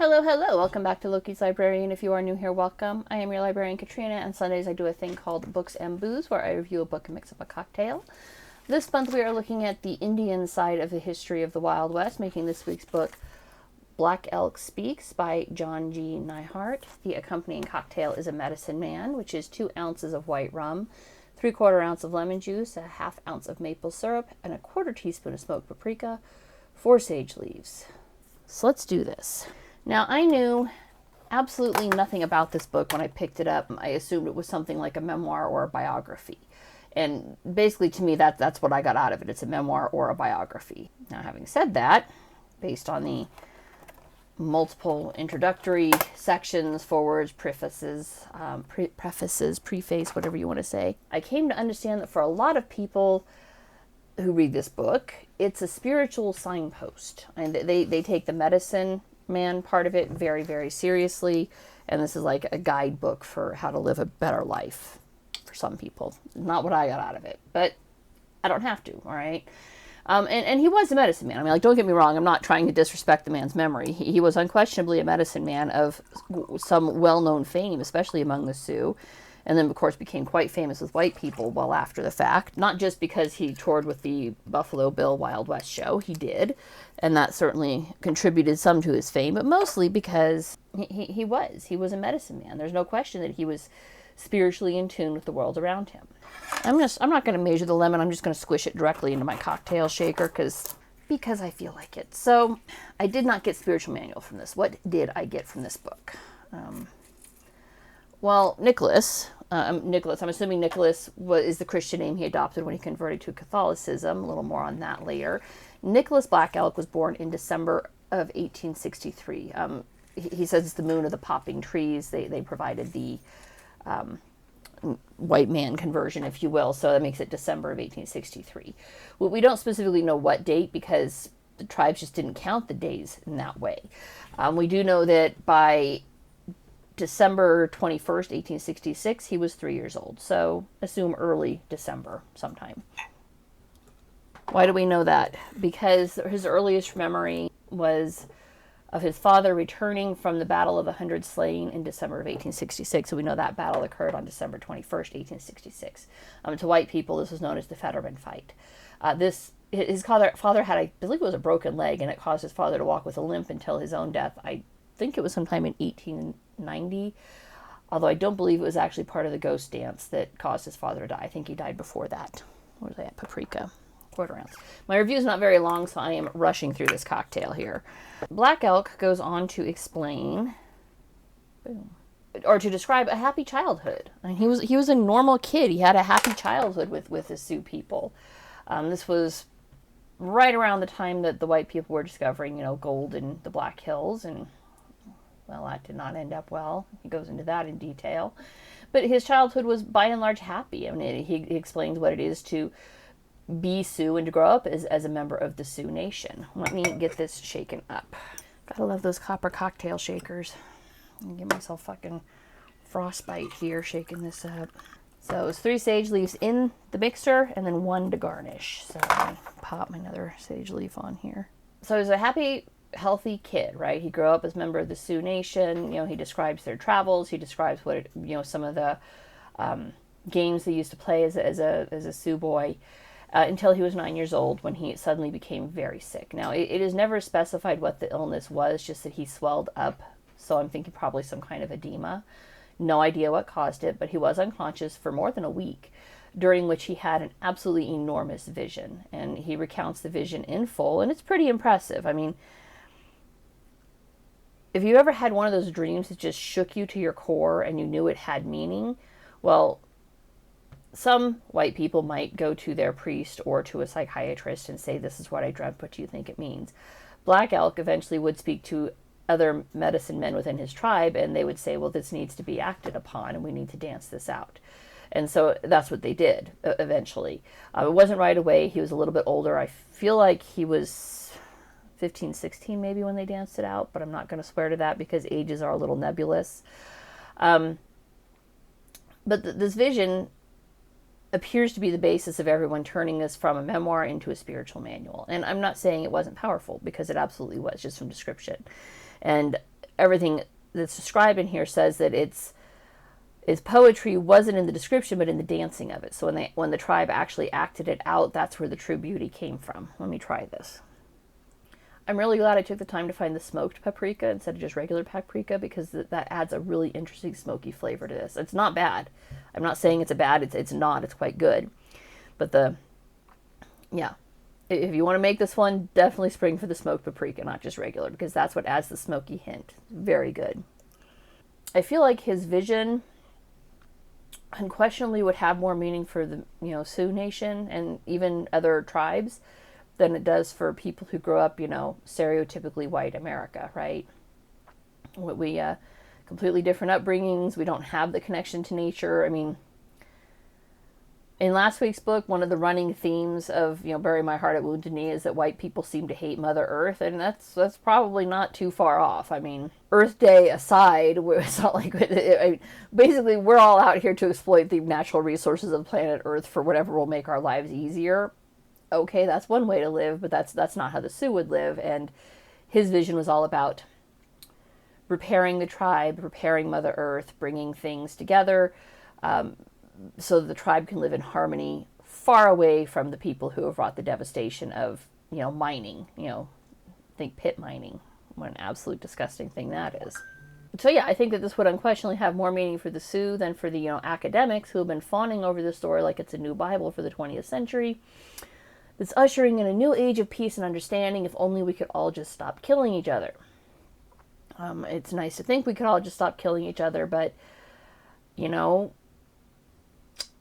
Hello, hello. Welcome back to Loki's Librarian. If you are new here, welcome. I am your librarian, Katrina, and Sundays I do a thing called Books and Booze, where I review a book and mix up a cocktail. This month we are looking at the Indian side of the history of the Wild West, making this week's book Black Elk Speaks by John G. Neihardt. The accompanying cocktail is a medicine man, which is 2 ounces of white rum, 3/4 ounce of lemon juice, a 1/2 ounce of maple syrup, and a 1/4 teaspoon of smoked paprika, 4 sage leaves. So let's do this. Now, I knew absolutely nothing about this book when I picked it up. I assumed it was something like a memoir or a biography. And basically, to me, that's what I got out of it. It's a memoir or a biography. Now, having said that, based on the multiple introductory sections, forewords, prefaces, preface, whatever you want to say, I came to understand that for a lot of people who read this book, it's a spiritual signpost. And they take the medicine man part of it very, very seriously, and this is like a guidebook for how to live a better life for some people. Not what I got out of it, but I don't have to, all right? And he was a medicine man. I mean, like, don't get me wrong, I'm not trying to disrespect the man's memory. He was unquestionably a medicine man of some well-known fame, especially among the Sioux, and then, of course, became quite famous with white people well after the fact. Not just because he toured with the Buffalo Bill Wild West show, he did, and that certainly contributed some to his fame, but mostly because he was a medicine man. There's no question that he was spiritually in tune with the world around him. I'm not going to measure the lemon. I'm just going to squish it directly into my cocktail shaker because I feel like it. So I did not get spiritual manual from this. What did I get from this book? Well, Nicholas, I'm assuming Nicholas is the Christian name he adopted when he converted to Catholicism. A little more on that later. Nicholas Black Elk was born in December of 1863. He says it's the moon of the popping trees. They provided the white man conversion, if you will, so that makes it December of 1863. We don't specifically know what date because the tribes just didn't count the days in that way. We do know that by December 21st, 1866, he was 3 years old. So assume early December sometime. Why do we know that? Because his earliest memory was of his father returning from the Battle of the Hundred Slain in December of 1866. So we know that battle occurred on December 21st, 1866. To white people, this was known as the Fetterman Fight. His father had, I believe it was a broken leg, and it caused his father to walk with a limp until his own death. I think it was sometime in 1890, although I don't believe it was actually part of the ghost dance that caused his father to die. I think he died before that. What was that? Paprika. 1/4 ounce. My review is not very long, so I am rushing through this cocktail here. Black Elk goes on to explain, or to describe a happy childhood. I mean, he was a normal kid. He had a happy childhood with the Sioux people. This was right around the time that the white people were discovering, gold in the Black Hills, and well, that did not end up well. He goes into that in detail. But his childhood was by and large happy. I mean, he explains what it is to be Sioux and to grow up as a member of the Sioux Nation. Let me get this shaken up. Gotta love those copper cocktail shakers. I'm give myself fucking frostbite here shaking this up. So it's 3 sage leaves in the mixer and then 1 to garnish. So let me pop another sage leaf on here. So he's a happy, healthy kid, right? He grew up as a member of the Sioux Nation. He describes their travels. He describes what some of the games they used to play as a Sioux boy. Until he was 9 years old when he suddenly became very sick. Now, it is never specified what the illness was, just that he swelled up, so I'm thinking probably some kind of edema. No idea what caused it, but he was unconscious for more than a week, during which he had an absolutely enormous vision. And he recounts the vision in full, and it's pretty impressive. I mean, if you ever had one of those dreams that just shook you to your core and you knew it had meaning, well, some white people might go to their priest or to a psychiatrist and say, this is what I dreamt, what do you think it means? Black Elk eventually would speak to other medicine men within his tribe, and they would say, well, this needs to be acted upon, and we need to dance this out. And so that's what they did eventually. It wasn't right away. He was a little bit older. I feel like he was 15, 16 maybe when they danced it out, but I'm not going to swear to that because ages are a little nebulous. But this vision appears to be the basis of everyone turning this from a memoir into a spiritual manual. And I'm not saying it wasn't powerful, because it absolutely was, just from description. And everything that's described in here says that its poetry wasn't in the description, but in the dancing of it. So when the tribe actually acted it out, that's where the true beauty came from. Let me try this. I'm really glad I took the time to find the smoked paprika instead of just regular paprika, because that adds a really interesting smoky flavor to this. It's not bad. I'm not saying it's it's not. It's quite good. But yeah. If you want to make this one, definitely spring for the smoked paprika, not just regular, because that's what adds the smoky hint. Very good. I feel like his vision unquestionably would have more meaning for the Sioux Nation and even other tribes than it does for people who grow up stereotypically white America, right? We completely different upbringings. We don't have the connection to nature. I mean, in last week's book, one of the running themes of Bury My Heart at Wounded Knee is that white people seem to hate Mother Earth, and that's probably not too far off. I mean, Earth Day aside, it's not like basically we're all out here to exploit the natural resources of planet Earth for whatever will make our lives easier. Okay, that's one way to live, but that's not how the Sioux would live. And his vision was all about repairing the tribe, repairing Mother Earth, bringing things together, so that the tribe can live in harmony, far away from the people who have wrought the devastation of mining. Think pit mining. What an absolute disgusting thing that is. So yeah, I think that this would unquestionably have more meaning for the Sioux than for the academics who have been fawning over this story like it's a new Bible for the 20th century. It's ushering in a new age of peace and understanding. If only we could all just stop killing each other. It's nice to think we could all just stop killing each other, but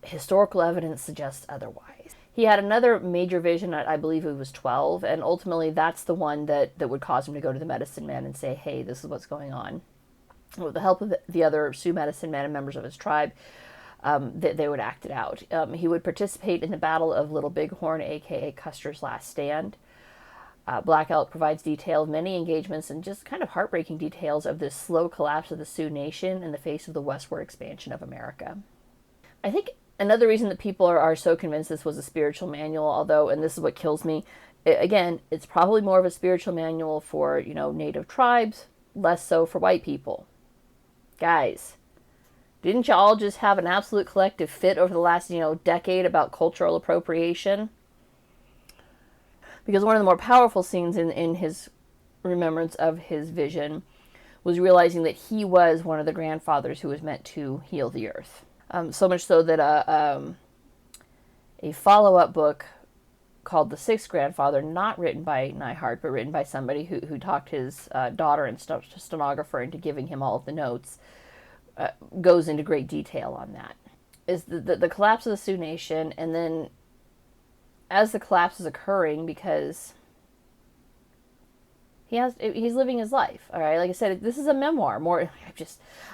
historical evidence suggests otherwise. He had another major vision at, I believe he was 12, and ultimately that's the one that would cause him to go to the medicine man and say, hey, this is what's going on. With the help of the other Sioux medicine men and members of his tribe, they would act it out. He would participate in the Battle of Little Bighorn, aka Custer's Last Stand. Black Elk provides detail of many engagements and just kind of heartbreaking details of this slow collapse of the Sioux Nation in the face of the westward expansion of America. I think another reason that people are so convinced this was a spiritual manual, although, and this is what kills me, again, it's probably more of a spiritual manual for, native tribes, less so for white people. Guys, didn't you all just have an absolute collective fit over the last, decade about cultural appropriation? Because one of the more powerful scenes in his remembrance of his vision was realizing that he was one of the grandfathers who was meant to heal the earth. So much so that a follow-up book called The Sixth Grandfather, not written by Neihardt, but written by somebody who talked his daughter and stenographer into giving him all of the notes, goes into great detail on that. Is the collapse of the Sioux Nation, and then as the collapse is occurring, because he's living his life, all right? Like I said, this is a memoir.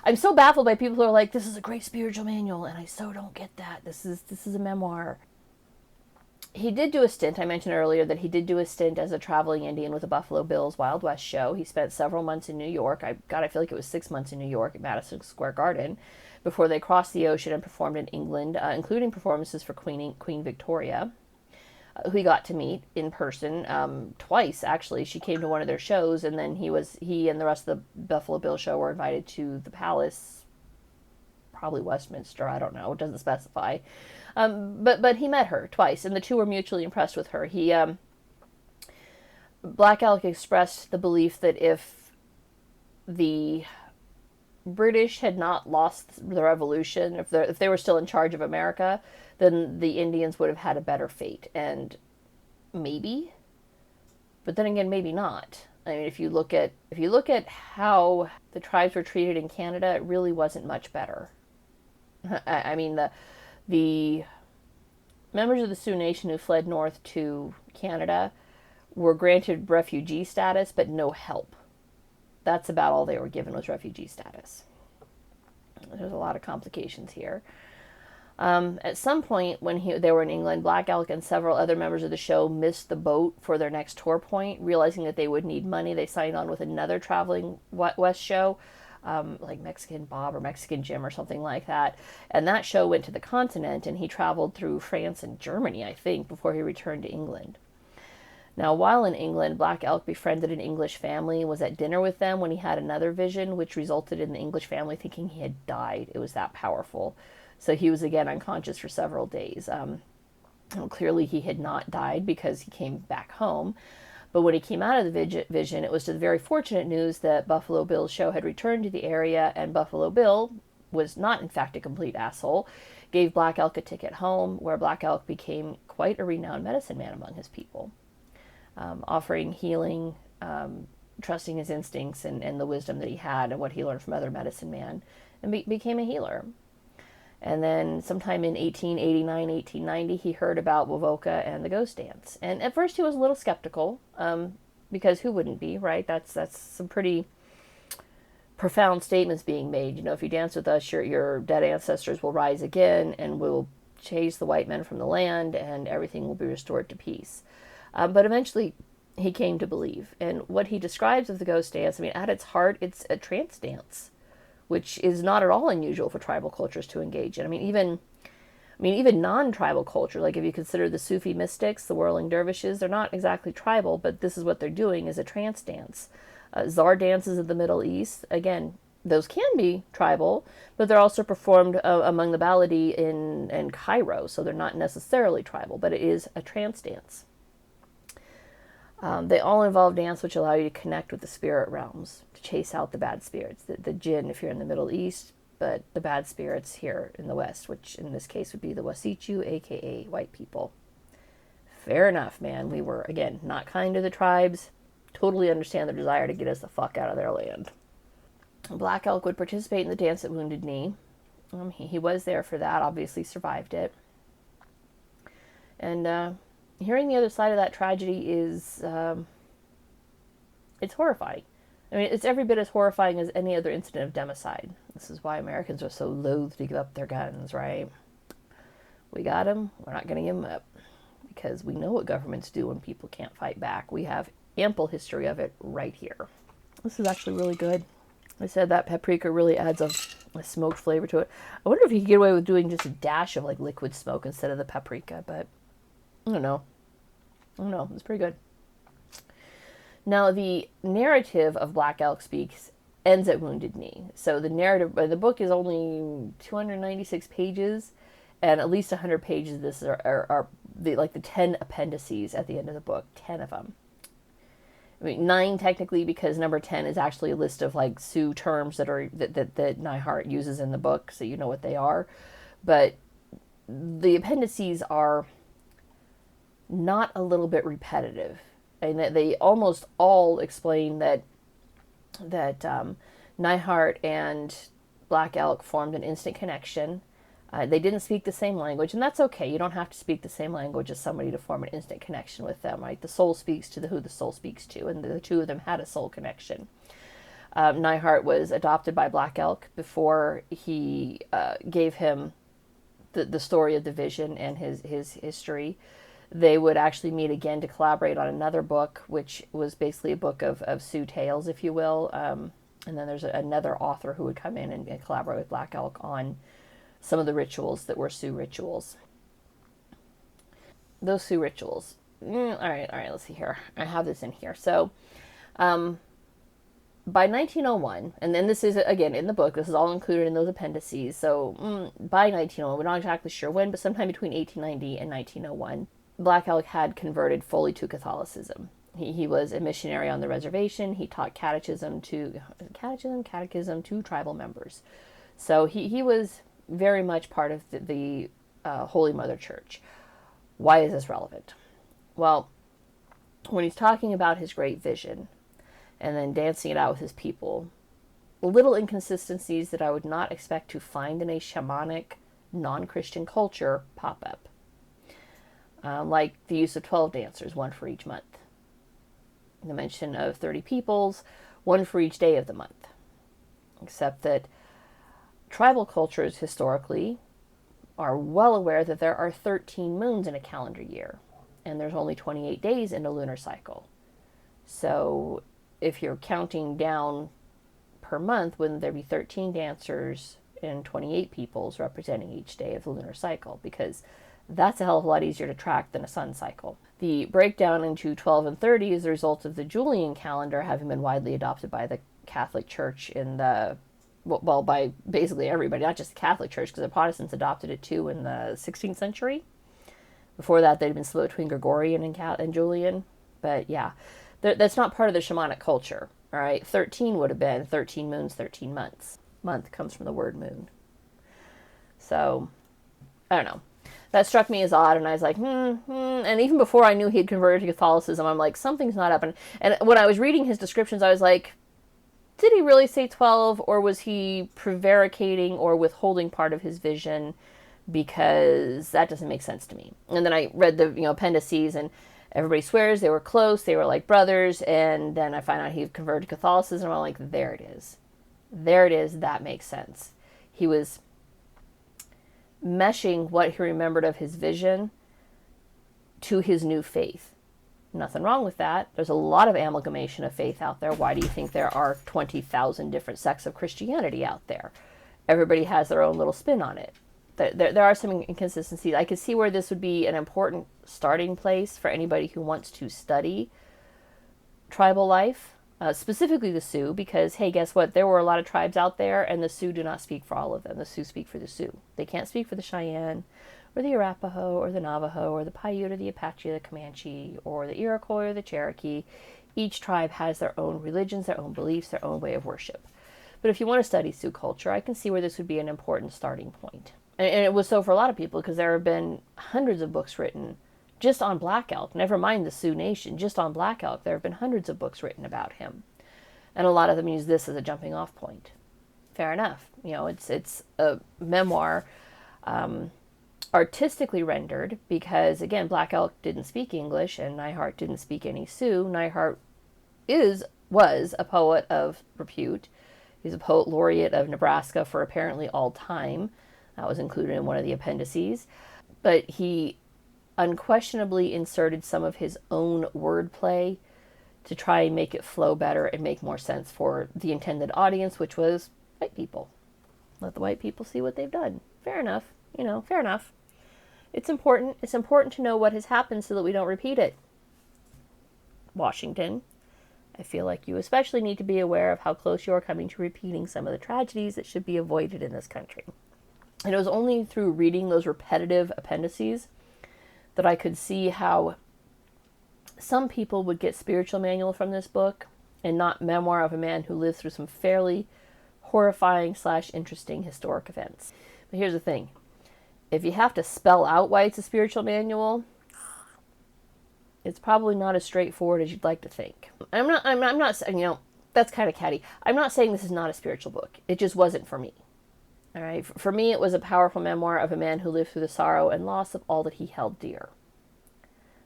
I'm so baffled by people who are like, this is a great spiritual manual, and I so don't get that. This is a memoir. He did do a stint. I mentioned earlier that he did do a stint as a traveling Indian with the Buffalo Bills Wild West show. He spent several months in New York. I feel like it was 6 months in New York at Madison Square Garden before they crossed the ocean and performed in England, including performances for Queen Victoria, who he got to meet in person twice, actually. She came to one of their shows, and then he and the rest of the Buffalo Bill show were invited to the palace, probably Westminster, I don't know, it doesn't specify. But he met her twice, and the two were mutually impressed with her. Black Elk expressed the belief that if the British had not lost the revolution, if they were still in charge of America, then the Indians would have had a better fate. And maybe, but then again, maybe not. I mean, if you look at how the tribes were treated in Canada, it really wasn't much better. I mean, the members of the Sioux Nation who fled north to Canada were granted refugee status, but no help. That's about all they were given, was refugee status. There's a lot of complications here. At some point when they were in England, Black Elk and several other members of the show missed the boat for their next tour point. Realizing that they would need money, they signed on with another traveling West show, like Mexican Bob or Mexican Jim or something like that. And that show went to the continent, and he traveled through France and Germany, I think, before he returned to England. Now, while in England, Black Elk befriended an English family and was at dinner with them when he had another vision, which resulted in the English family thinking he had died. It was that powerful. So he was again unconscious for several days. Well, clearly, he had not died because he came back home. But when he came out of the vision, it was to the very fortunate news that Buffalo Bill's show had returned to the area, and Buffalo Bill was not, in fact, a complete asshole, gave Black Elk a ticket home, where Black Elk became quite a renowned medicine man among his people, offering healing, trusting his instincts and the wisdom that he had and what he learned from other medicine men, and became a healer. And then sometime in 1889, 1890, he heard about Wovoka and the ghost dance. And at first he was a little skeptical, because who wouldn't be, right? That's some pretty profound statements being made. You know, if you dance with us, your dead ancestors will rise again and will chase the white men from the land and everything will be restored to peace. But eventually he came to believe. And what he describes of the ghost dance, I mean, at its heart, it's a trance dance, which is not at all unusual for tribal cultures to engage in. I mean, even non-tribal culture, like if you consider the Sufi mystics, the whirling dervishes, they're not exactly tribal, but this is what they're doing, is a trance dance. Czar dances of the Middle East, again, those can be tribal, but they're also performed among the Baladi in Cairo, so they're not necessarily tribal, but it is a trance dance. They all involve dance which allow you to connect with the spirit realms, to chase out the bad spirits, the jinn if you're in the Middle East, but the bad spirits here in the West, which in this case would be the Wasichu, aka white people. Fair enough, man. We were, again, not kind to the tribes. Totally understand their desire to get us the fuck out of their land. Black Elk would participate in the dance at Wounded Knee. He was there for that, obviously survived it. And hearing the other side of that tragedy is, it's horrifying. I mean, it's every bit as horrifying as any other incident of democide. This is why Americans are so loath to give up their guns, right? We got them, we're not going to give them up. Because we know what governments do when people can't fight back. We have ample history of it right here. This is actually really good. I said that paprika really adds a smoked flavor to it. I wonder if you could get away with doing just a dash of like liquid smoke instead of the paprika, but I don't know. It's pretty good. Now, the narrative of Black Elk Speaks ends at Wounded Knee. So the narrative, the book is only 296 pages, and at least 100 pages of this are the 10 appendices at the end of the book. 10 of them. I mean, 9 technically, because number 10 is actually a list of like Sioux terms that Neihardt uses in the book, so you know what they are. But the appendices are not a little bit repetitive, and that they almost all explain that Neihardt and Black Elk formed an instant connection. They didn't speak the same language, and that's okay. You don't have to speak the same language as somebody to form an instant connection with them, right? The soul speaks to who the soul speaks to, and the two of them had a soul connection. Neihardt was adopted by Black Elk before he gave him the story of the vision and his history. They would actually meet again to collaborate on another book, which was basically a book of Sioux tales, if you will. And then there's another author who would come in and collaborate with Black Elk on some of the rituals that were Sioux rituals. Those Sioux rituals. All right, let's see here. I have this in here. So, by 1901, and then this is, again, in the book, this is all included in those appendices. So, by 1901, we're not exactly sure when, but sometime between 1890 and 1901, Black Elk had converted fully to Catholicism. He was a missionary on the reservation. He taught catechism to tribal members. So he was very much part of the Holy Mother Church. Why is this relevant? Well, when he's talking about his great vision and then dancing it out with his people, little inconsistencies that I would not expect to find in a shamanic, non-Christian culture pop up. Like the use of 12 dancers, one for each month. The mention of 30 peoples, one for each day of the month. Except that tribal cultures historically are well aware that there are 13 moons in a calendar year, and there's only 28 days in a lunar cycle. So if you're counting down per month, wouldn't there be 13 dancers and 28 peoples representing each day of the lunar cycle? Because That's a hell of a lot easier to track than a sun cycle. The breakdown into 12 and 30 is the result of the Julian calendar having been widely adopted by the Catholic Church in the, well, by basically everybody, not just the Catholic Church, because the Protestants adopted it too in the 16th century. Before that, they'd been split between Gregorian and Julian. But yeah, that's not part of the shamanic culture. All right, 13 would have been 13 moons, 13 months. Month comes from the word moon. So, I don't know. That struck me as odd, and I was like, And even before I knew he had converted to Catholicism, I'm like, something's not up. And when I was reading his descriptions, I was like, did he really say 12, or was he prevaricating or withholding part of his vision? Because that doesn't make sense to me. And then I read the appendices, and everybody swears they were close, they were like brothers, and then I find out he converted to Catholicism, and I'm like, there it is. There it is, that makes sense. He was meshing what he remembered of his vision to his new faith. Nothing wrong with that. There's a lot of amalgamation of faith out there. Why do you think there are 20,000 different sects of Christianity out there? Everybody has their own little spin on it. There are some inconsistencies. I could see where this would be an important starting place for anybody who wants to study tribal life, specifically the Sioux, because, hey, guess what? There were a lot of tribes out there, and the Sioux do not speak for all of them. The Sioux speak for the Sioux. They can't speak for the Cheyenne, or the Arapaho, or the Navajo, or the Paiute, or the Apache, or the Comanche, or the Iroquois, or the Cherokee. Each tribe has their own religions, their own beliefs, their own way of worship. But if you want to study Sioux culture, I can see where this would be an important starting point. And it was so for a lot of people, because there have been hundreds of books written just on Black Elk, never mind the Sioux Nation, just on Black Elk. There have been hundreds of books written about him. And a lot of them use this as a jumping off point. Fair enough. It's a memoir, artistically rendered, because, again, Black Elk didn't speak English, and Neihardt didn't speak any Sioux. Neihardt was a poet of repute. He's a poet laureate of Nebraska for apparently all time. That was included in one of the appendices. But he unquestionably inserted some of his own wordplay to try and make it flow better and make more sense for the intended audience, which was white people. Let the white people see what they've done. Fair enough. Fair enough. It's important. It's important to know what has happened so that we don't repeat it. Washington, I feel like you especially need to be aware of how close you are coming to repeating some of the tragedies that should be avoided in this country. And it was only through reading those repetitive appendices that I could see how some people would get spiritual manual from this book and not memoir of a man who lived through some fairly horrifying / interesting historic events. But here's the thing. If you have to spell out why it's a spiritual manual, it's probably not as straightforward as you'd like to think. I'm not saying, that's kind of catty. I'm not saying this is not a spiritual book. It just wasn't for me. All right. For me, it was a powerful memoir of a man who lived through the sorrow and loss of all that he held dear.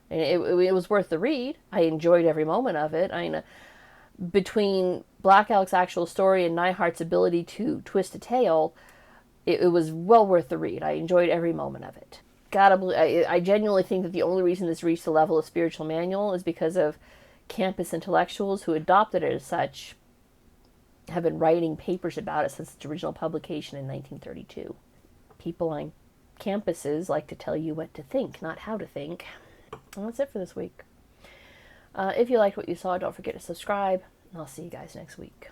And it was worth the read. I enjoyed every moment of it. Between Black Elk's actual story and Neihardt's ability to twist a tale, it was well worth the read. I enjoyed every moment of it. I genuinely think that the only reason this reached the level of spiritual manual is because of campus intellectuals who adopted it as such have been writing papers about it since its original publication in 1932. People on campuses like to tell you what to think, not how to think. And that's it for this week. If you liked what you saw, don't forget to subscribe, and I'll see you guys next week.